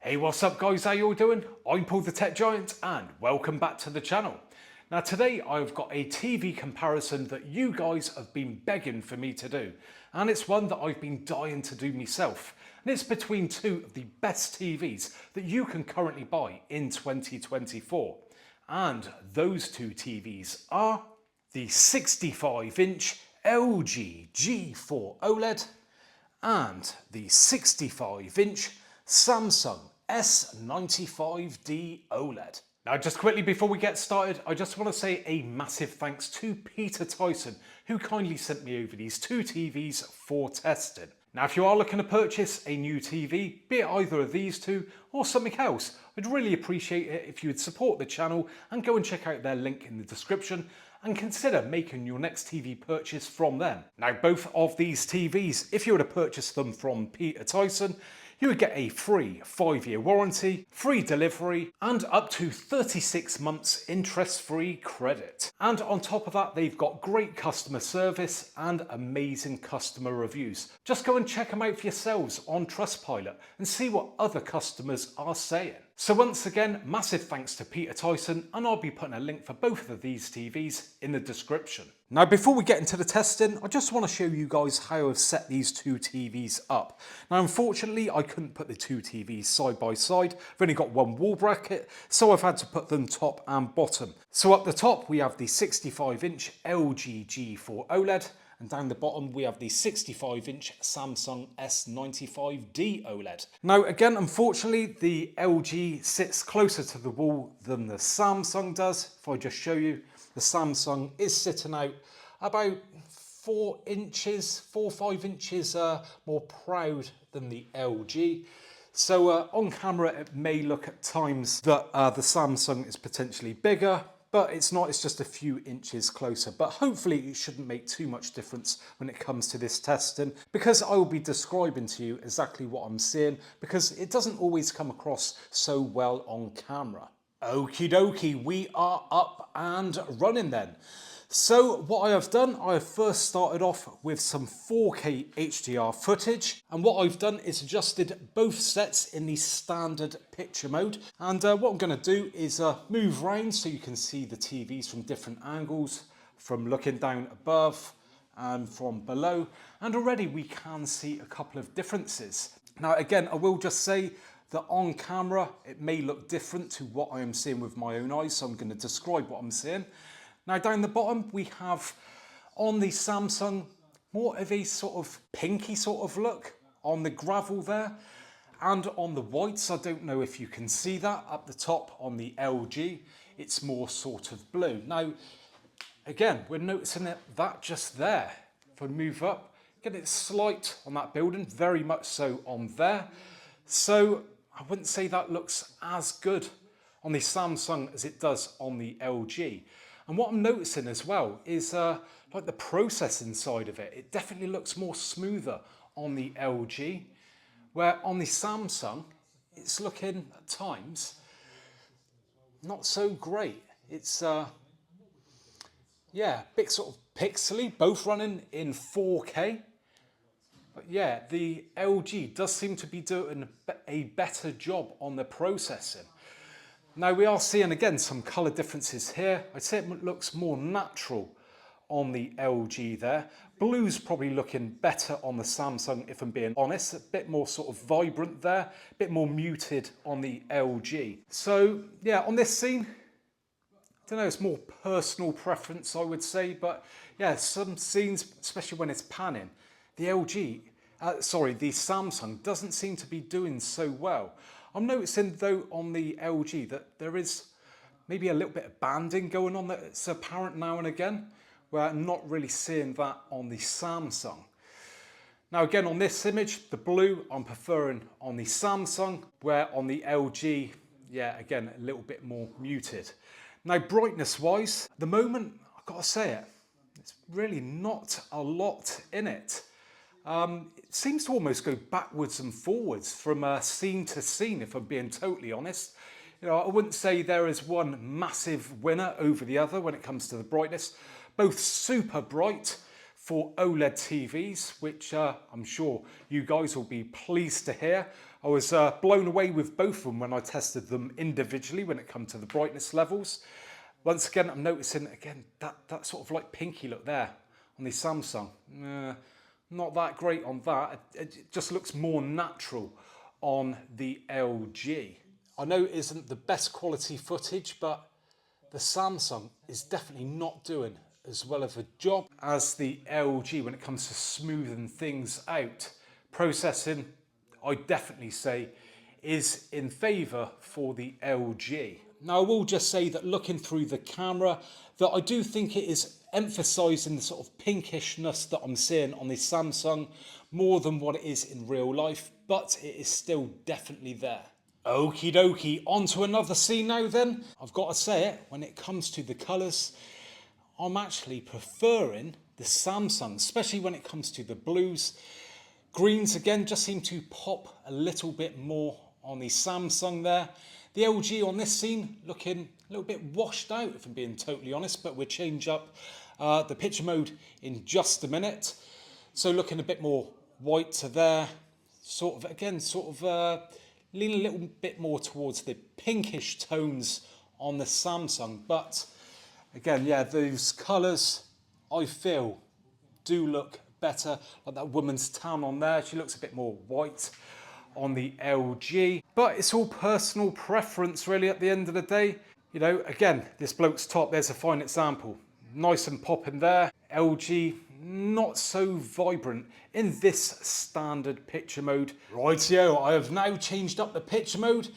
Hey, what's up guys, how you all doing? I'm Paul the Tech Giant and welcome back to the channel. Now today I've got a TV comparison that you guys have been begging for me to do, and it's one that I've been dying to do myself, and it's between two of the best TVs that you can currently buy in 2024, and those two TVs are the 65-inch LG G4 OLED and the 65-inch Samsung S95D OLED. Now just quickly before we get started, I just want to say a massive thanks to Peter Tyson, who kindly sent me over these two TVs for testing. Now if you are looking to purchase a new TV, be it either of these two or something else, I'd really appreciate it if you would support the channel and go and check out their link in the description and consider making your next TV purchase from them. Now both of these TVs, if you were to purchase them from Peter Tyson, you would get a free 5-year warranty, free delivery, and up to 36 months interest-free credit. And on top of that, they've got great customer service and amazing customer reviews. Just go and check them out for yourselves on Trustpilot and see what other customers are saying. So once again, massive thanks to Peter Tyson, and I'll be putting a link for both of these TVs in the description. Now before we get into the testing, I just want to show you guys how I've set these two TVs up. Now unfortunately I couldn't put the two TVs side by side, I've only got one wall bracket, so I've had to put them top and bottom. So up the top we have the 65-inch LG G4 OLED, and down the bottom we have the 65-inch Samsung S95D OLED. Now again, unfortunately the LG sits closer to the wall than the Samsung does. If I just show you, the Samsung is sitting out about 4 or 5 inches more proud than the LG. So on camera it may look at times that the Samsung is potentially bigger, but it's not, it's just a few inches closer. But hopefully it shouldn't make too much difference when it comes to this testing, because I will be describing to you exactly what I'm seeing, because it doesn't always come across so well on camera. Okie dokie, we are up and running then. So what I have done, I have first started off with some 4K HDR footage, and what I've done is adjusted both sets in the standard picture mode. And what I'm going to do is move around so you can see the TVs from different angles, from looking down above and from below, and already we can see a couple of differences. Now again, I will just say that on camera it may look different to what I am seeing with my own eyes, so I'm going to describe what I'm seeing. Now down the bottom we have on the Samsung more of a sort of pinky sort of look on the gravel there, and on the whites, I don't know if you can see that, up the top on the LG it's more sort of blue. Now again, we're noticing that just there. If I move up, again it's slight on that building, very much so on there. So I wouldn't say that looks as good on the Samsung as it does on the LG. And what I'm noticing as well is like the processing side of it, it definitely looks more smoother on the LG, where on the Samsung it's looking at times not so great. It's yeah, a bit sort of pixely, both running in 4K. But yeah, the LG does seem to be doing a better job on the processing. Now we are seeing again some colour differences here. I'd say it looks more natural on the LG there. Blue's probably looking better on the Samsung, if I'm being honest. A bit more sort of vibrant there, a bit more muted on the LG. So yeah, on this scene, I don't know, it's more personal preference I would say, but yeah, some scenes, especially when it's panning, the the Samsung doesn't seem to be doing so well. I'm noticing though on the LG that there is maybe a little bit of banding going on that's apparent now and again, where I'm not really seeing that on the Samsung. Now again, on this image, the blue I'm preferring on the Samsung, where on the LG, yeah, again, a little bit more muted. Now brightness wise, at the moment, I've got to say it, it's really not a lot in it. It seems to almost go backwards and forwards from scene to scene, if I'm being totally honest. You know, I wouldn't say there is one massive winner over the other when it comes to the brightness. Both super bright for OLED TVs, which I'm sure you guys will be pleased to hear. I was blown away with both of them when I tested them individually when it comes to the brightness levels. Once again, I'm noticing again that sort of like pinky look there on the Samsung. Not that great on that. It just looks more natural on the LG. I know it isn't the best quality footage, but the Samsung is definitely not doing as well of a job as the LG when it comes to smoothing things out. Processing, I definitely say, is in favour for the LG. Now, I will just say that looking through the camera, that I do think it is emphasising the sort of pinkishness that I'm seeing on the Samsung more than what it is in real life, but it is still definitely there. Okie dokie, on to another scene now then. I've got to say it, when it comes to the colours, I'm actually preferring the Samsung, especially when it comes to the blues. Greens again just seem to pop a little bit more on the Samsung there. The LG on this scene looking a little bit washed out, if I'm being totally honest, but we'll change up the picture mode in just a minute. So looking a bit more white to there, sort of leaning a little bit more towards the pinkish tones on the Samsung. But again, yeah, those colours I feel do look better. Like that woman's tan on there, she looks a bit more white on the LG. But it's all personal preference really at the end of the day. You know, again, this bloke's top, there's a fine example. Nice and popping there. LG, not so vibrant in this standard picture mode. Rightio, I have now changed up the picture mode,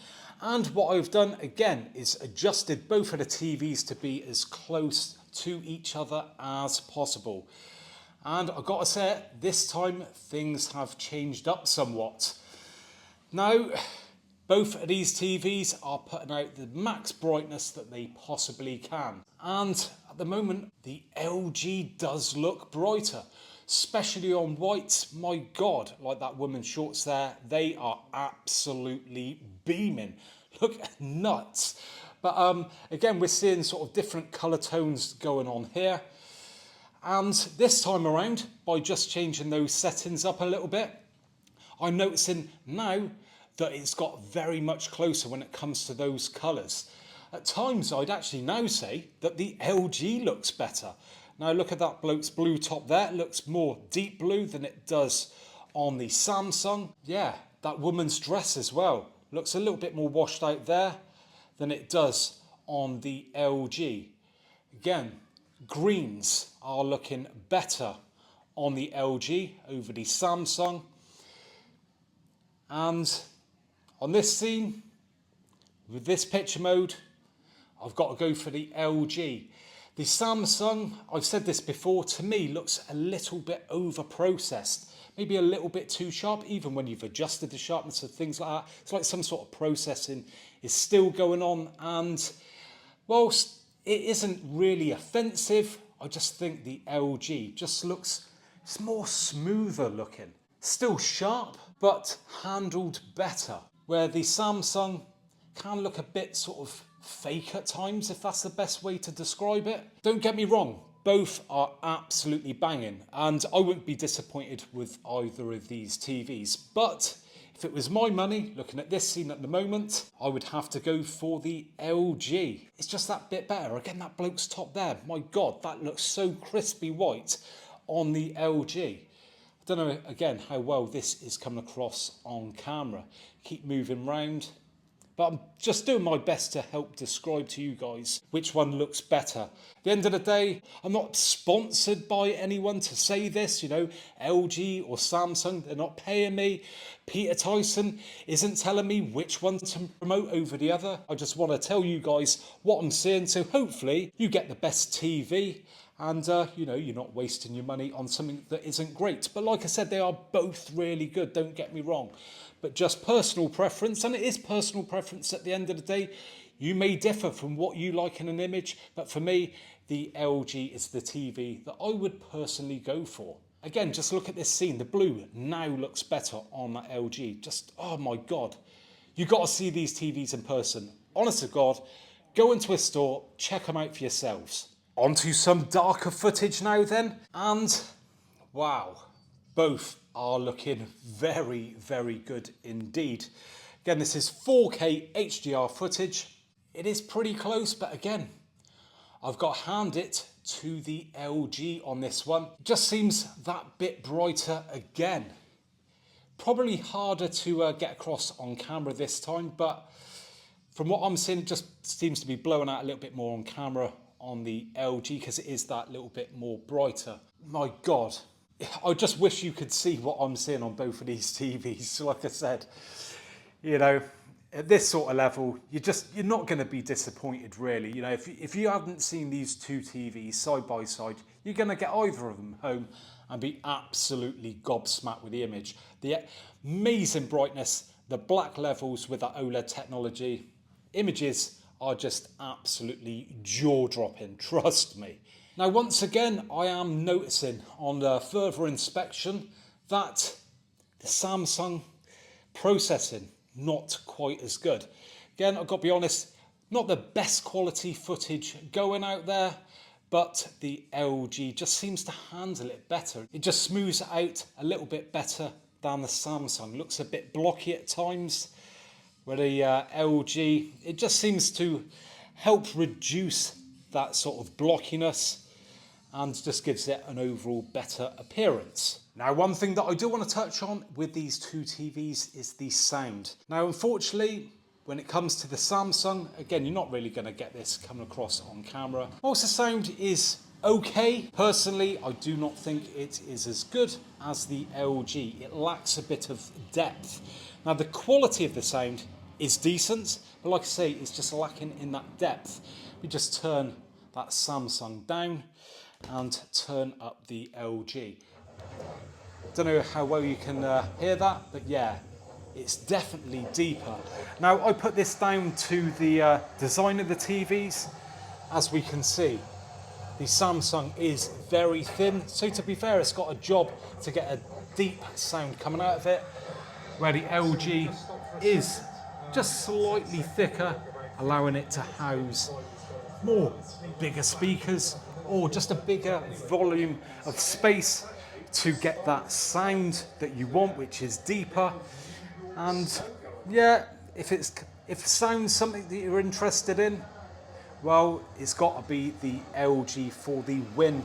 and what I've done again is adjusted both of the TVs to be as close to each other as possible. And I've got to say it, this time things have changed up somewhat. Now, both of these TVs are putting out the max brightness that they possibly can. And at the moment, the LG does look brighter, especially on whites. My God, like that woman's shorts there, they are absolutely beaming. Look nuts. But again, we're seeing sort of different colour tones going on here. And this time around, by just changing those settings up a little bit, I'm noticing now that it's got very much closer when it comes to those colours. At times, I'd actually now say that the LG looks better. Now look at that bloke's blue top there. It looks more deep blue than it does on the Samsung. Yeah, that woman's dress as well looks a little bit more washed out there than it does on the LG. Again, greens are looking better on the LG over the Samsung. And on this scene, with this picture mode, I've got to go for the LG. The Samsung, I've said this before, to me looks a little bit over processed. Maybe a little bit too sharp, even when you've adjusted the sharpness of things like that. It's like some sort of processing is still going on. And whilst it isn't really offensive, I just think the LG just looks, it's more smoother looking. Still sharp, but handled better. Where the Samsung can look a bit sort of fake at times, if that's the best way to describe it. Don't get me wrong, both are absolutely banging, and I wouldn't be disappointed with either of these TVs. But if it was my money, looking at this scene at the moment, I would have to go for the LG. It's just that bit better. Again, that bloke's top there, my God, that looks so crispy white on the LG. I don't know, again, how well this is coming across on camera. Keep moving round. But I'm just doing my best to help describe to you guys which one looks better. At the end of the day, I'm not sponsored by anyone to say this, you know, LG or Samsung, they're not paying me. Peter Tyson isn't telling me which one to promote over the other. I just want to tell you guys what I'm seeing, so hopefully you get the best TV. And, you know, you're not wasting your money on something that isn't great. But like I said, they are both really good, don't get me wrong. But just personal preference, and it is personal preference at the end of the day. You may differ from what you like in an image, but for me, the LG is the TV that I would personally go for. Again, just look at this scene. The blue now looks better on that LG. Just, oh my God. You've got to see these TVs in person. Honest to God, go into a store, check them out for yourselves. On to some darker footage now then, and wow, both are looking very, very good indeed. Again, this is 4K HDR footage. It is pretty close, but again, I've got to hand it to the LG on this one. It just seems that bit brighter again. Probably harder to get across on camera this time, but from what I'm seeing, it just seems to be blowing out a little bit more on camera on the LG because it is that little bit more brighter. My God, I just wish you could see what I'm seeing on both of these TVs. Like I said, you know, at this sort of level, you're not going to be disappointed, really. You know, if you haven't seen these two TVs side by side, you're going to get either of them home and be absolutely gobsmacked with the image. The amazing brightness, the black levels with that OLED technology, images are just absolutely jaw-dropping, trust me. Now, once again, I am noticing on further inspection that the Samsung processing not quite as good. Again, I've got to be honest, not the best quality footage going out there, but the LG just seems to handle it better. It just smooths it out a little bit better than the Samsung. Looks a bit blocky at times, where the LG, it just seems to help reduce that sort of blockiness and just gives it an overall better appearance. Now, one thing that I do want to touch on with these two TVs is the sound. Now, unfortunately, when it comes to the Samsung, again, you're not really going to get this coming across on camera. Whilst the sound is okay, personally, I do not think it is as good as the LG. It lacks a bit of depth. Now, the quality of the sound is decent, but like I say, it's just lacking in that depth. We just turn that Samsung down and turn up the LG. Don't know how well you can hear that, but yeah, it's definitely deeper. Now, I put this down to the design of the TVs. As we can see, the Samsung is very thin, so to be fair, it's got a job to get a deep sound coming out of it, where the LG is just slightly thicker, allowing it to house more bigger speakers or just a bigger volume of space to get that sound that you want, which is deeper. And yeah, if sound's something that you're interested in, well, it's got to be the LG for the win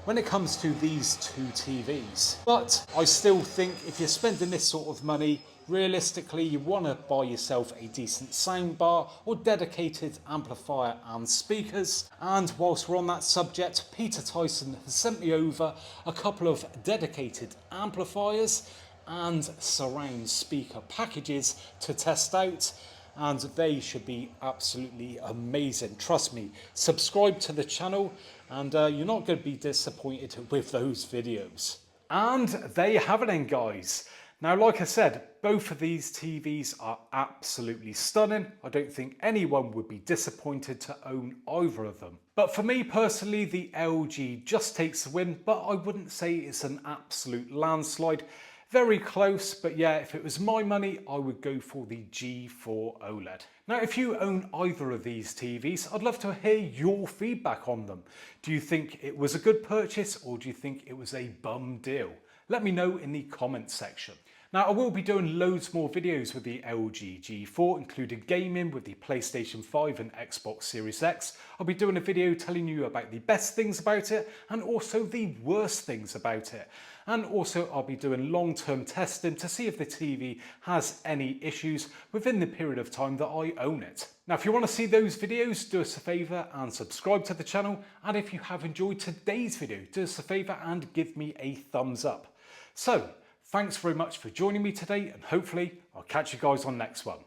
when it comes to these two TVs. But I still think if you're spending this sort of money, realistically, you want to buy yourself a decent soundbar or dedicated amplifier and speakers. And whilst we're on that subject, Peter Tyson has sent me over a couple of dedicated amplifiers and surround speaker packages to test out, and they should be absolutely amazing. Trust me, subscribe to the channel and you're not going to be disappointed with those videos. And there you have it then, guys. Now, like I said, both of these TVs are absolutely stunning. I don't think anyone would be disappointed to own either of them. But for me personally, the LG just takes the win, but I wouldn't say it's an absolute landslide. Very close, but yeah, if it was my money, I would go for the G4 OLED. Now, if you own either of these TVs, I'd love to hear your feedback on them. Do you think it was a good purchase, or do you think it was a bum deal? Let me know in the comments section. Now, I will be doing loads more videos with the LG G4, including gaming with the PlayStation 5 and Xbox Series X. I'll be doing a video telling you about the best things about it and also the worst things about it. And also I'll be doing long-term testing to see if the TV has any issues within the period of time that I own it. Now, if you want to see those videos, do us a favour and subscribe to the channel. And if you have enjoyed today's video, do us a favour and give me a thumbs up. So, thanks very much for joining me today, and hopefully I'll catch you guys on the next one.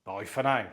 Bye for now.